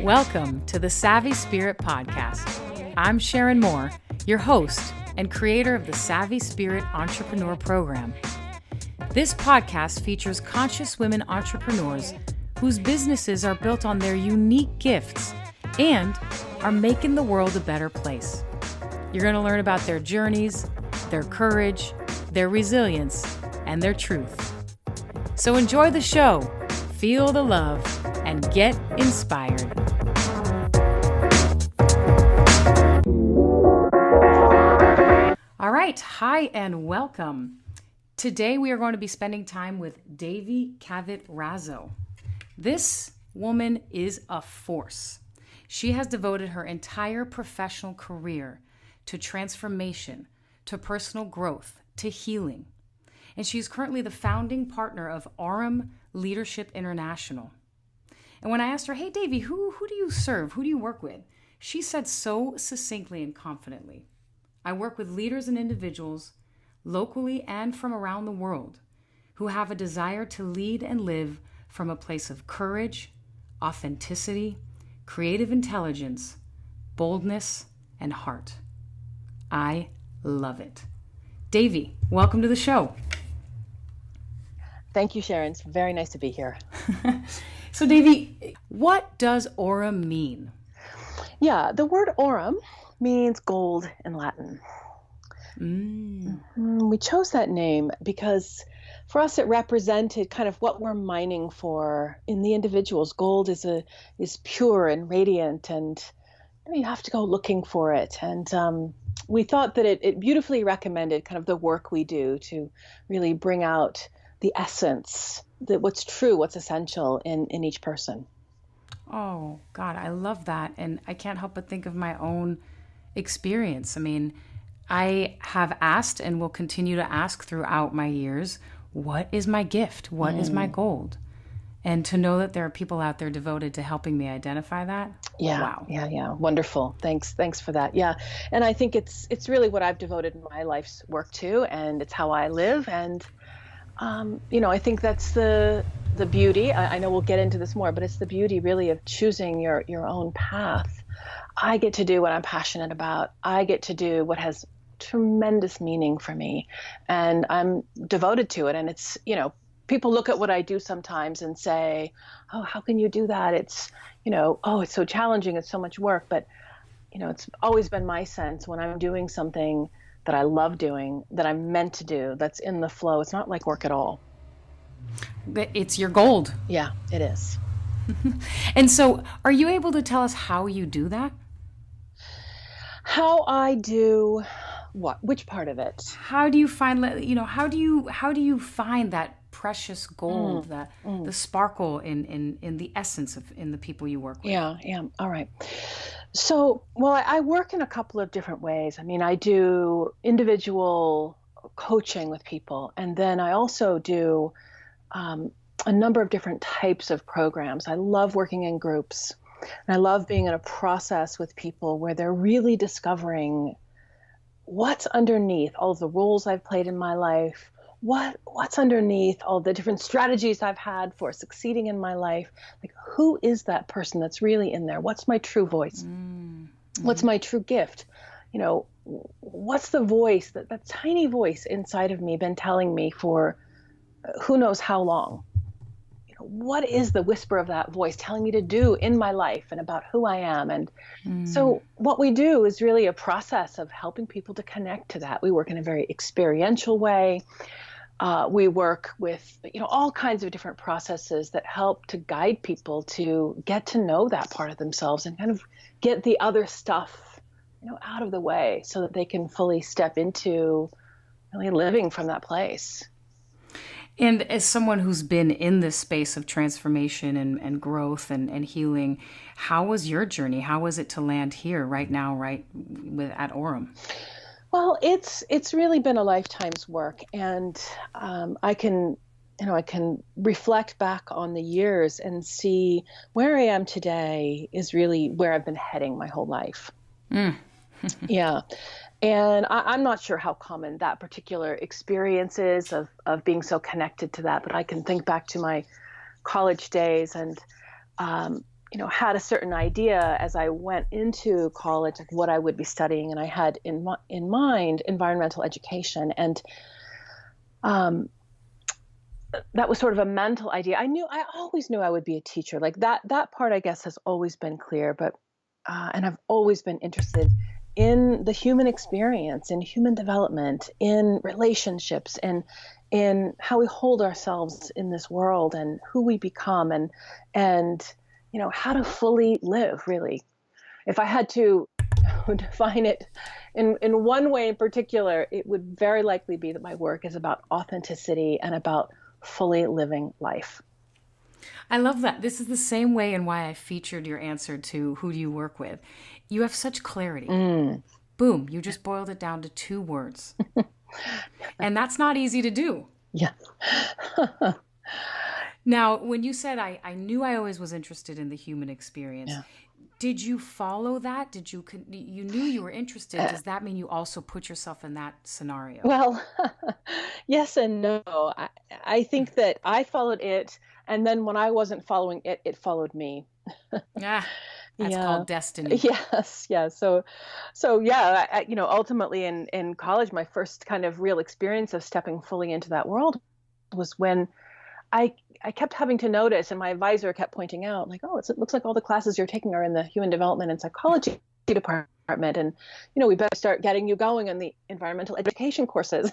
Welcome to the Savvy Spirit Podcast. I'm Sharon Moore, your host and creator of the Savvy Spirit Entrepreneur Program. This podcast features conscious women entrepreneurs whose businesses are built on their unique gifts and are making the world a better place. You're going to learn about their journeys, their courage, their resilience, and their truth. So enjoy the show, feel the love, and get inspired. All right, hi and welcome. Today we are going to be spending time with Devi, Cavitt, Razo. This woman is a force. She has devoted her entire professional career to transformation, to personal growth, to healing. And she's currently the founding partner of Aurum Leadership International. And when I asked her, hey, Devi, who do you serve? Who do you work with? She said so succinctly and confidently, I work with leaders and individuals locally and from around the world who have a desire to lead and live from a place of courage, authenticity, creative intelligence, boldness, and heart. I love it. Devi, welcome to the show. Thank you, Sharon. It's very nice to be here. So, Devi, what does Aurum mean? Yeah, the word Aurum means gold in Latin. We chose that name because for us it represented kind of what we're mining for in the individuals. Gold is pure and radiant, and you have to go looking for it. And we thought that it beautifully recommended kind of the work we do to really bring out the essence, that what's true, what's essential in each person. Oh, God, I love that. And I can't help but think of my own experience. I mean, I have asked and will continue to ask throughout my years, what is my gift? What is my gold? And to know that there are people out there devoted to helping me identify that. Yeah. Wow. Yeah. Wonderful. Thanks for that. Yeah. And I think it's really what I've devoted my life's work to, and it's how I live. And, I think that's the beauty. I know we'll get into this more, but it's the beauty really of choosing your own path. I get to do what I'm passionate about. I get to do what has tremendous meaning for me, and I'm devoted to it. And it's, people look at what I do sometimes and say, oh, how can you do that? It's, it's so challenging. It's so much work. But, it's always been my sense when I'm doing something that I love doing, that I'm meant to do, that's in the flow. It's not like work at all. It's your gold. Yeah, it is. And so are you able to tell us how you do that? How I do what? Which part of it? How do you find, how do you find that precious gold, the sparkle in the essence in the people you work with? Yeah. All right. So, I work in a couple of different ways. I mean, I do individual coaching with people, and then I also do a number of different types of programs. I love working in groups, and I love being in a process with people where they're really discovering what's underneath all of the roles I've played in my life, what's underneath all the different strategies I've had for succeeding in my life. Like, who is that person that's really in there? What's my true voice? What's my true gift? What's the voice, that tiny voice inside of me been telling me for who knows how long? What is the whisper of that voice telling me to do in my life and about who I am? And so what we do is really a process of helping people to connect to that. We work in a very experiential way. We work with, all kinds of different processes that help to guide people to get to know that part of themselves and kind of get the other stuff, out of the way so that they can fully step into really living from that place. And as someone who's been in this space of transformation and growth and healing, how was your journey? How was it to land here right now, at Aurum? Well, it's really been a lifetime's work, and I can reflect back on the years and see where I am today is really where I've been heading my whole life. Yeah. And I'm not sure how common that particular experience is of being so connected to that, but I can think back to my college days and, had a certain idea as I went into college, like what I would be studying. And I had in mind environmental education. And that was sort of a mental idea. I always knew I would be a teacher. Like that part, I guess, has always been clear. But and I've always been interested in the human experience, in human development, in relationships, and in how we hold ourselves in this world, and who we become, and how to fully live. Really, if I had to define it in one way in particular, it would very likely be that my work is about authenticity and about fully living life. I love that. This is the same way in why I featured your answer to who do you work with. You have such clarity. Boom, you just boiled it down to 2 words. And that's not easy to do. Yeah. Now, when you said I knew I always was interested in the human experience, did you follow that? You knew you were interested. Does that mean you also put yourself in that scenario? Well, yes and no. I think that I followed it, and then when I wasn't following it, it followed me. That's called destiny. Yes, yeah. So yeah. Ultimately in college, my first kind of real experience of stepping fully into that world was when I kept having to notice, and my advisor kept pointing out, like, oh, it looks like all the classes you're taking are in the human development and psychology department, and we better start getting you going in the environmental education courses.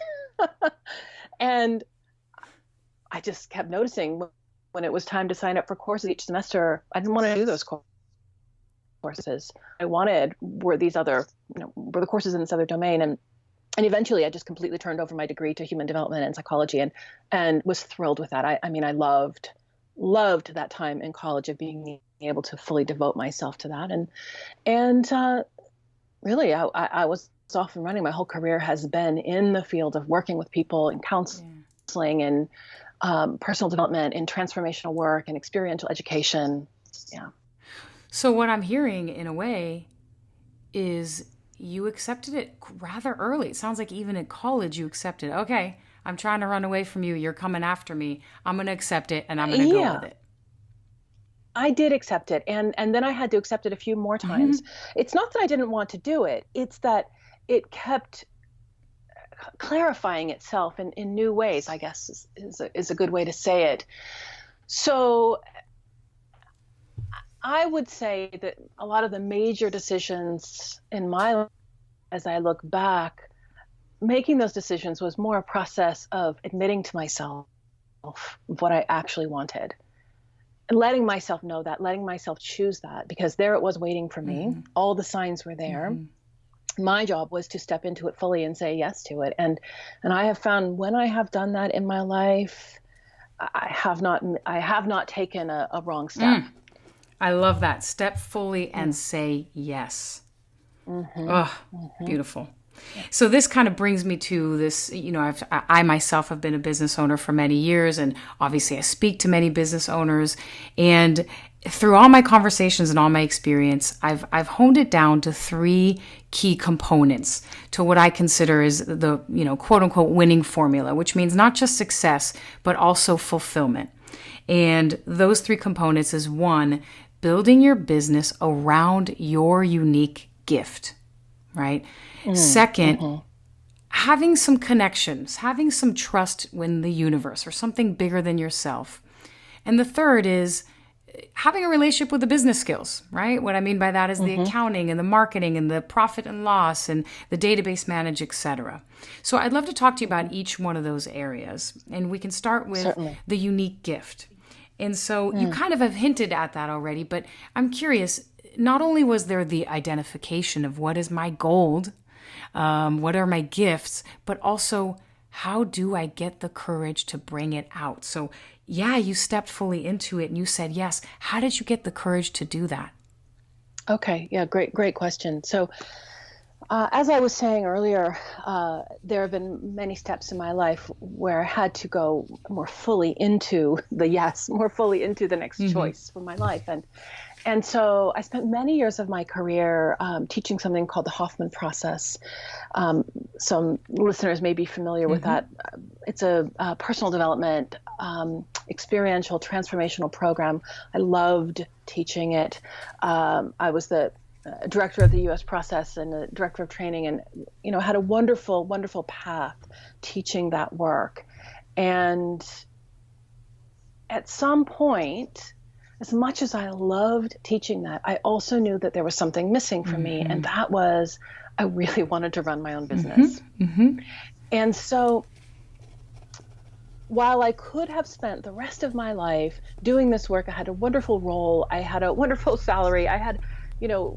And I just kept noticing when it was time to sign up for courses each semester, I didn't want to do those courses. I wanted were the courses in this other domain, and eventually I just completely turned over my degree to human development and psychology, and was thrilled with that. I mean, I loved that time in college of being able to fully devote myself to that. And really, I was off and running. My whole career has been in the field of working with people and counseling and personal development and transformational work and experiential education. Yeah. So what I'm hearing in a way is you accepted it rather early. It sounds like even in college you accepted, okay, I'm trying to run away from you. You're coming after me. I'm going to accept it, and I'm going to go with it. I did accept it. And then I had to accept it a few more times. It's not that I didn't want to do it. It's that it kept clarifying itself in new ways, I guess is a good way to say it. So I would say that a lot of the major decisions in my life, as I look back, making those decisions was more a process of admitting to myself what I actually wanted. And letting myself know that, letting myself choose that, because there it was waiting for me. All the signs were there. My job was to step into it fully and say yes to it. And I have found when I have done that in my life, I have not taken a wrong step. I love that. Step fully and say yes. Beautiful. So this kind of brings me to this, I myself have been a business owner for many years, and obviously I speak to many business owners, and through all my conversations and all my experience, I've honed it down to 3 key components to what I consider is the, quote unquote winning formula, which means not just success, but also fulfillment. And those 3 components is 1, building your business around your unique gift, right? Second, having some connections, having some trust in the universe or something bigger than yourself. And the third is having a relationship with the business skills, right? What I mean by that is the accounting and the marketing and the profit and loss and the database manage, etc. So I'd love to talk to you about each one of those areas. And we can start with the unique gift. And so you kind of have hinted at that already, but I'm curious, not only was there the identification of what is my gold, what are my gifts, but also how do I get the courage to bring it out? So yeah, you stepped fully into it and you said yes. How did you get the courage to do that? Okay. Yeah. Great question. So as I was saying earlier, there have been many steps in my life where I had to go more fully into the yes, more fully into the next choice for my life. And so I spent many years of my career teaching something called the Hoffman process. Some listeners may be familiar with that. It's a personal development, experiential, transformational program. I loved teaching it. I was the director of the U.S. process and the director of training, and had a wonderful, wonderful path teaching that work. And at some point, as much as I loved teaching that, I also knew that there was something missing for me, and that was I really wanted to run my own business. And so while I could have spent the rest of my life doing this work, I had a wonderful role, I had a wonderful salary, I had, a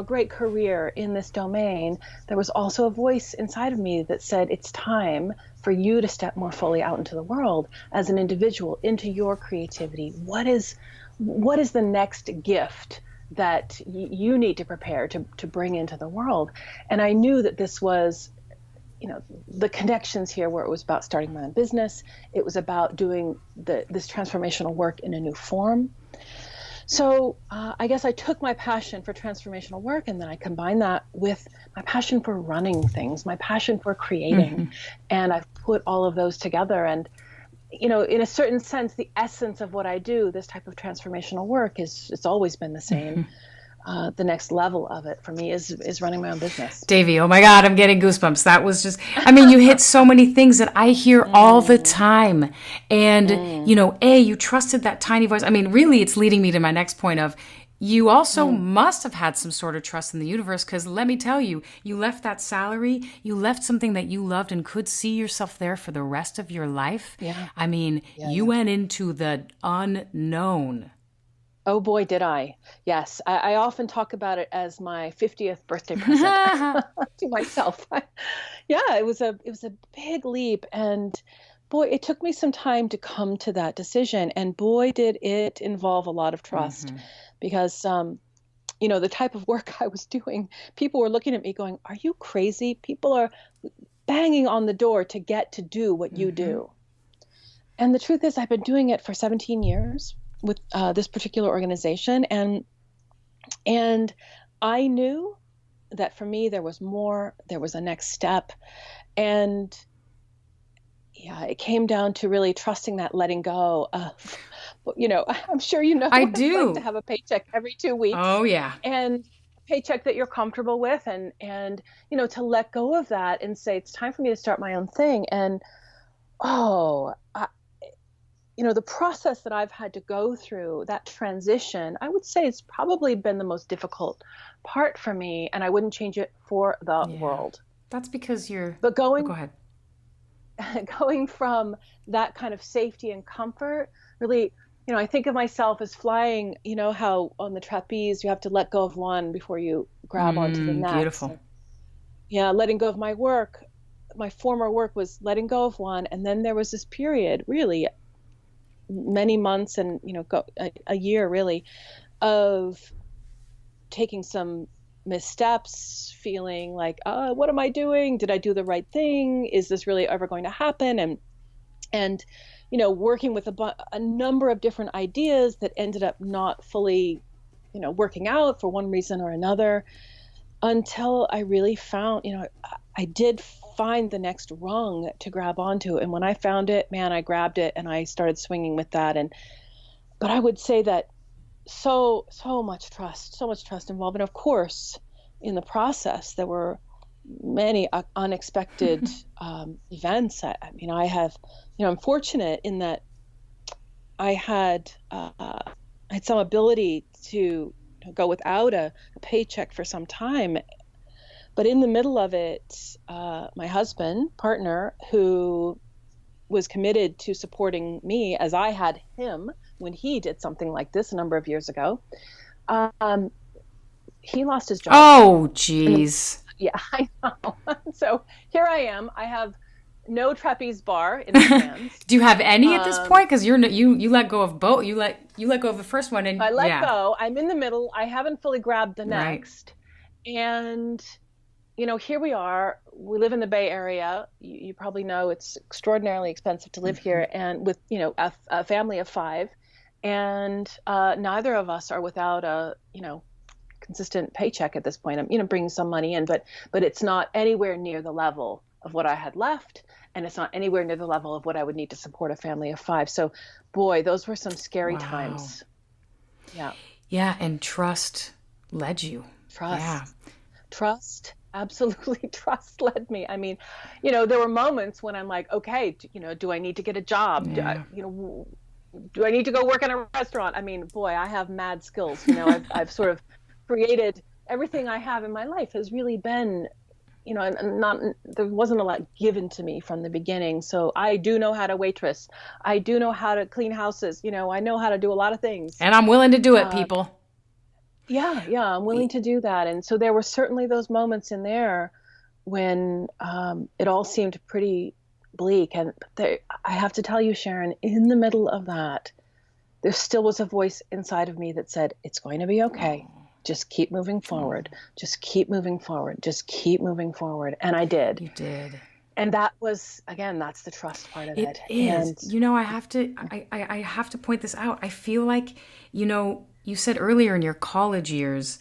great career in this domain, there was also a voice inside of me that said, it's time for you to step more fully out into the world as an individual, into your creativity. What is the next gift that you need to prepare to bring into the world? And I knew that this was, the connections here where it was about starting my own business. It was about doing this transformational work in a new form. So I guess I took my passion for transformational work and then I combined that with my passion for running things, my passion for creating. And I've put all of those together. And, in a certain sense, the essence of what I do, this type of transformational work, it's always been the same. The next level of it for me is running my own business. Devi, oh my God, I'm getting goosebumps. That was just, you hit so many things that I hear all the time. And, you trusted that tiny voice. Really, it's leading me to my next point of, you also must have had some sort of trust in the universe, because let me tell you, you left that salary, you left something that you loved and could see yourself there for the rest of your life. Yeah. You went into the unknown. Oh boy, did I. Yes. I often talk about it as my 50th birthday present to myself. It was a big leap, and boy, it took me some time to come to that decision, and boy, did it involve a lot of trust, because the type of work I was doing, people were looking at me going, "Are you crazy? People are banging on the door to get to do what you do." And the truth is, I've been doing it for 17 years with this particular organization. And I knew that for me, there was more, there was a next step. And it came down to really trusting that letting go of, I'm sure I what do. It's like to have a paycheck every 2 weeks. Oh yeah. And a paycheck that you're comfortable with, and to let go of that and say, it's time for me to start my own thing. And the process that I've had to go through, that transition, I would say it's probably been the most difficult part for me, and I wouldn't change it for the world. That's because you're... But go ahead. Going from that kind of safety and comfort, really, I think of myself as flying, how on the trapeze you have to let go of one before you grab onto the next. Beautiful. Letting go of my work. My former work was letting go of one, and then there was this period, really, many months and a year really, of taking some missteps, feeling like, what am I doing? Did I do the right thing? Is this really ever going to happen? And working with a number of different ideas that ended up not fully working out for one reason or another, until I really found, I did find the next rung to grab onto. And when I found it, man, I grabbed it and I started swinging with that. But I would say that so much trust involved. And of course, in the process, there were many unexpected events. I have, I'm fortunate in that I had some ability to go without a paycheck for some time. But in the middle of it, my partner, who was committed to supporting me as I had him when he did something like this a number of years ago, he lost his job. Oh, geez. I know. So here I am. I have no trapeze bar in my hands. Do you have any at this point? Because you let go of both. You let go of the first one, and I let go. I'm in the middle. I haven't fully grabbed the next, right. And here we are. We live in the Bay Area. You probably know it's extraordinarily expensive to live here, and with a family of 5, and neither of us are without a, consistent paycheck at this point. I'm, bringing some money in, but it's not anywhere near the level of what I had left, and it's not anywhere near the level of what I would need to support a family of 5. So, boy, those were some scary Wow. times. Yeah. Yeah, and trust led you. Yeah. Trust, absolutely trust led me. I mean, there were moments when I'm like, okay, do I need to get a job? Yeah. Do I need to go work in a restaurant? I mean, boy, I have mad skills. I've sort of created everything I have in my life has really been, and not, there wasn't a lot given to me from the beginning. So I do know how to waitress. I do know how to clean houses. I know how to do a lot of things. And I'm willing to do it, people. Yeah, I'm willing to do that. And so there were certainly those moments in there when it all seemed pretty bleak. And I have to tell you, Sharon, in the middle of that, there still was a voice inside of me that said, it's going to be okay. Just keep moving forward. Just keep moving forward. Just keep moving forward. And I did. You did. And that was, again, that's the trust part of it. It is. And, I have to point this out. I feel like, you said earlier in your college years,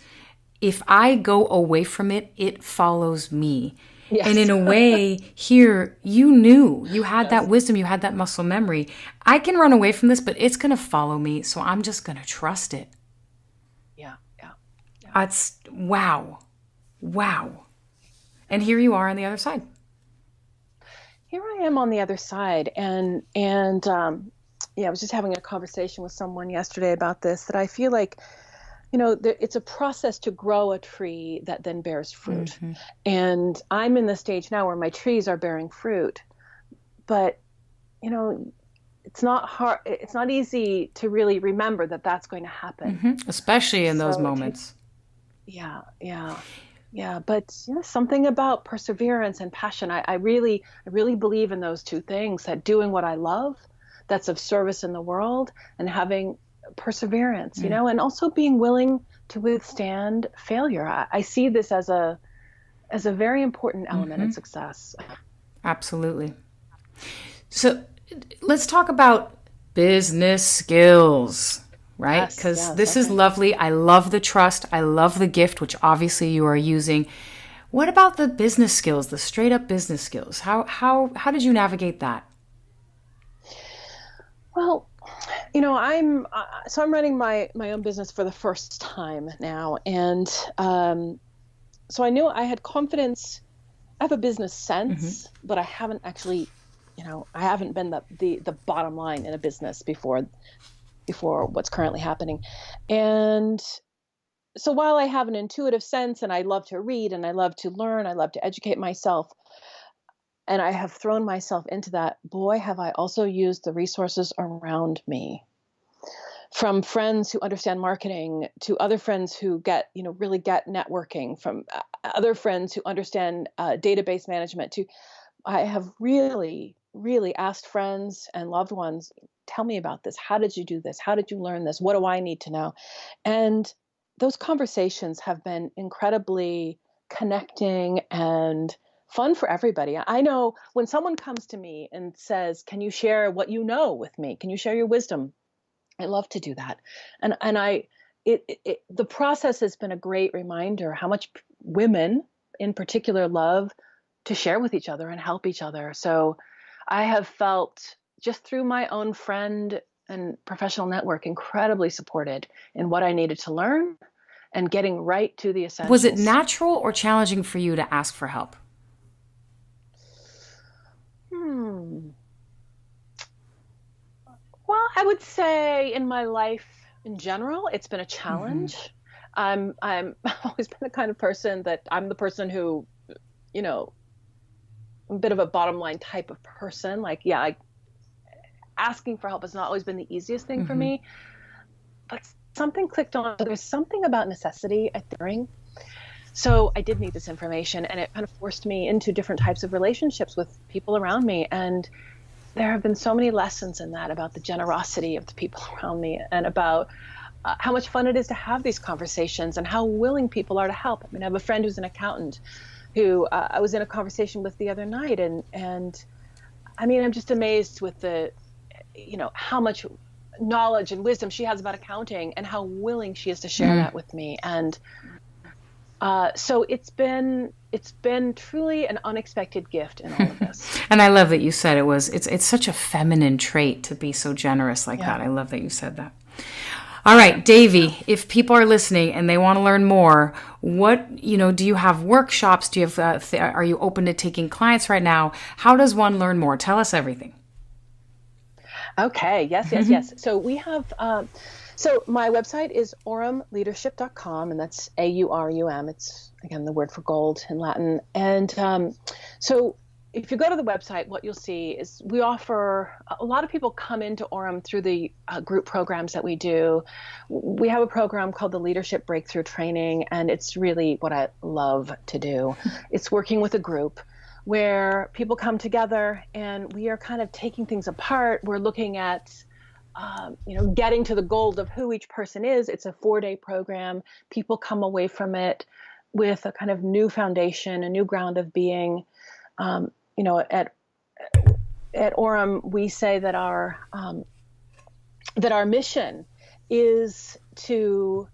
if I go away from it, it follows me. Yes. And in a way, here, you knew, you had that wisdom, you had that muscle memory. I can run away from this, but it's going to follow me, so I'm just going to trust it. Yeah. It's, wow. And here you are on the other side. Here I am on the other side. And I was just having a conversation with someone yesterday about this, that I feel like, it's a process to grow a tree that then bears fruit. Mm-hmm. And I'm in the stage now where my trees are bearing fruit, but, it's not hard. It's not easy to really remember that that's going to happen. Mm-hmm. Especially in those moments. Yeah. But something about perseverance and passion. I really believe in those two things, that doing what I love, that's of service in the world, and having perseverance, and also being willing to withstand failure. I see this as a very important element in success. Absolutely. So let's talk about business skills, right? Because this is lovely. I love the trust. I love the gift, which obviously you are using. What about the business skills, the straight up business skills? How did you navigate that? Well, I'm running my own business for the first time now. And so I knew I had confidence. I have a business sense, but I haven't actually, I haven't been the bottom line in a business before what's currently happening. And so while I have an intuitive sense, and I love to read and I love to learn, I love to educate myself, and I have thrown myself into that, boy, have I also used the resources around me. From friends who understand marketing, to other friends who really get networking, from other friends who understand database management, I have really, really asked friends and loved ones, tell me about this. How did you do this? How did you learn this? What do I need to know? And those conversations have been incredibly connecting and fun for everybody. I know when someone comes to me and says, can you share what you know with me? Can you share your wisdom? I love to do that. And the process has been a great reminder how much women in particular love to share with each other and help each other. So I have felt, just through my own friend and professional network, incredibly supported in what I needed to learn and getting right to the essentials. Was it natural or challenging for you to ask for help? Well, I would say in my life in general, it's been a challenge. I've always been the kind of person that I'm the person who, a bit of a bottom line type of person. Asking for help has not always been the easiest thing for me, but something clicked on. There's something about necessity, I think. So I did need this information, and it kind of forced me into different types of relationships with people around me. And there have been so many lessons in that, about the generosity of the people around me, and about how much fun it is to have these conversations and how willing people are to help. I mean, I have a friend who's an accountant who I was in a conversation with the other night, and I mean, I'm just amazed with how much knowledge and wisdom she has about accounting and how willing she is to share that with me. And so it's been truly an unexpected gift in all of this. And I love that you said it's such a feminine trait to be so generous like that. I love that you said that. All right, Devi, if people are listening and they want to learn more, what, do you have workshops? Do you have, are you open to taking clients right now? How does one learn more? Tell us everything. Okay. Yes. So we have, so my website is aurumleadership.com, and that's AURUM. It's, again, the word for gold in Latin. And so if you go to the website, what you'll see is we offer, a lot of people come into Aurum through the group programs that we do. We have a program called the Leadership Breakthrough Training, and it's really what I love to do. It's working with a group where people come together and we are kind of taking things apart. We're looking at, getting to the gold of who each person is. It's a 4-day program. People come away from it with a kind of new foundation, a new ground of being. At Aurum, we say that our mission is to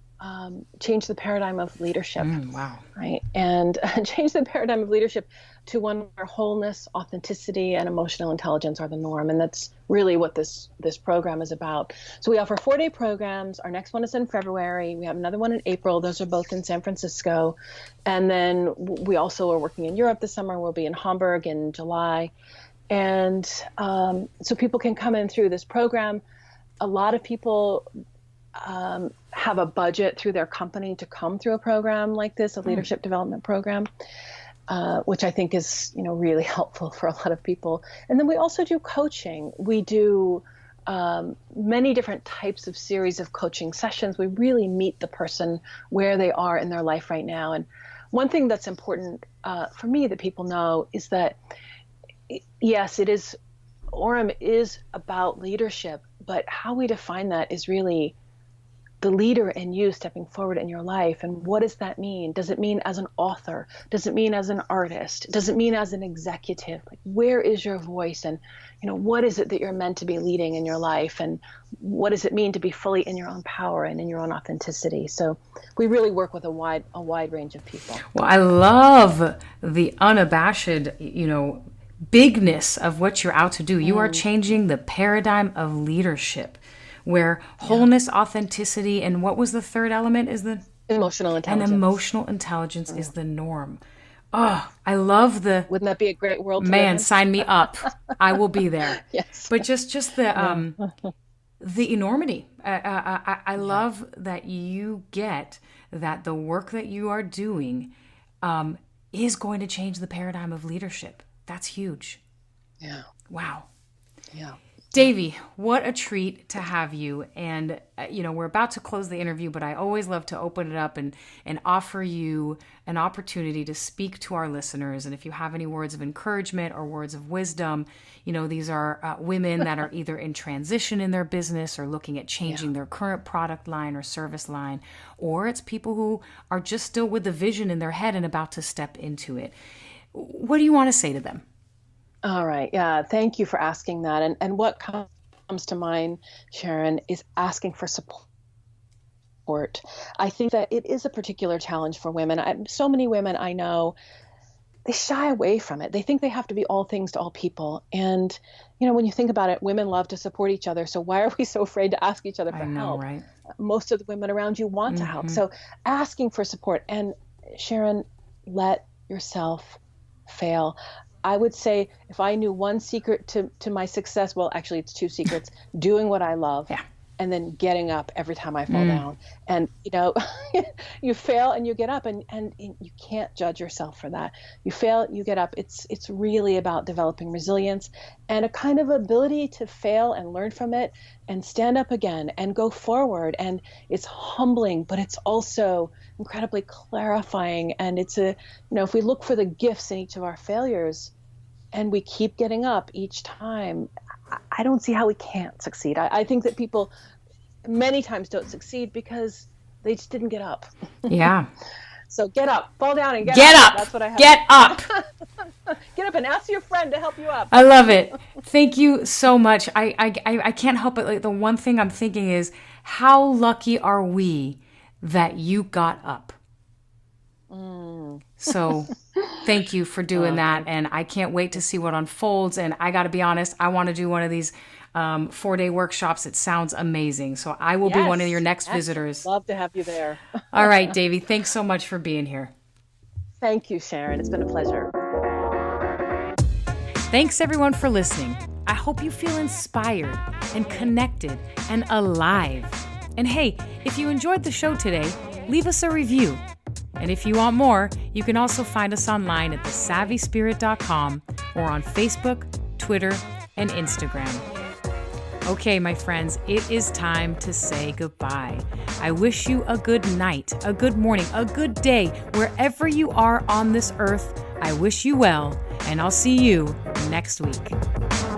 change the paradigm of leadership. Wow. Right. And change the paradigm of leadership to one where wholeness, authenticity, and emotional intelligence are the norm. And that's really what this program is about. So we offer 4-day programs. Our next one is in February. We have another one in April. Those are both in San Francisco. And then we also are working in Europe this summer. We'll be in Hamburg in July. And so people can come in through this program. A lot of people have a budget through their company to come through a program like this, a leadership development program, which I think is, really helpful for a lot of people. And then we also do coaching. We do many different types of series of coaching sessions. We really meet the person where they are in their life right now. And one thing that's important for me that people know is that, yes, Aurum is about leadership, but how we define that is really the leader in you stepping forward in your life. And what does that mean? Does it mean as an author? Does it mean as an artist? Does it mean as an executive? Like, where is your voice? And, what is it that you're meant to be leading in your life? And what does it mean to be fully in your own power and in your own authenticity? So we really work with a wide range of people. Well, I love the unabashed, bigness of what you're out to do. You are changing the paradigm of leadership, where wholeness, authenticity, and what was the third element? Is the emotional intelligence. And emotional intelligence is the norm. Oh, I love the. Wouldn't that be a great world to man? live in? Sign me up. I will be there. Yes. But just the enormity. I love that you get that the work that you are doing is going to change the paradigm of leadership. That's huge. Yeah. Wow. Yeah. Devi, what a treat to have you. And, we're about to close the interview, but I always love to open it up and offer you an opportunity to speak to our listeners. And if you have any words of encouragement or words of wisdom, these are women that are either in transition in their business or looking at changing their current product line or service line, or it's people who are just still with the vision in their head and about to step into it. What do you want to say to them? All right. Yeah. Thank you for asking that. And what comes to mind, Sharon, is asking for support. I think that it is a particular challenge for women. So many women I know, they shy away from it. They think they have to be all things to all people. And, when you think about it, women love to support each other. So why are we so afraid to ask each other for help? Right? Most of the women around you want to help. So asking for support. And Sharon, let yourself fail. I would say if I knew one secret to my success, well, actually it's 2 secrets: doing what I love and then getting up every time I fall down. And, you fail and you get up and you can't judge yourself for that. You fail, you get up. It's really about developing resilience and a kind of ability to fail and learn from it and stand up again and go forward. And it's humbling, but it's also incredibly clarifying. And it's if we look for the gifts in each of our failures and we keep getting up each time, I don't see how we can't succeed. I think that people many times don't succeed because they just didn't get up. Yeah. So get up, fall down and get up. That's what I have. Get up. Get up and ask your friend to help you up. I love it. Thank you so much. I can't help it. Like, the one thing I'm thinking is, how lucky are we that you got up? So thank you for doing that. And I can't wait to see what unfolds. And I got to be honest, I want to do one of these 4-day workshops. It sounds amazing. So I will be one of your next visitors. Love to have you there. All right, Devi, thanks so much for being here. Thank you, Sharon. It's been a pleasure. Thanks everyone for listening. I hope you feel inspired and connected and alive. And hey, if you enjoyed the show today, leave us a review. And if you want more, you can also find us online at thesavvyspirit.com or on Facebook, Twitter, and Instagram. Okay, my friends, it is time to say goodbye. I wish you a good night, a good morning, a good day, wherever you are on this earth. I wish you well, and I'll see you next week.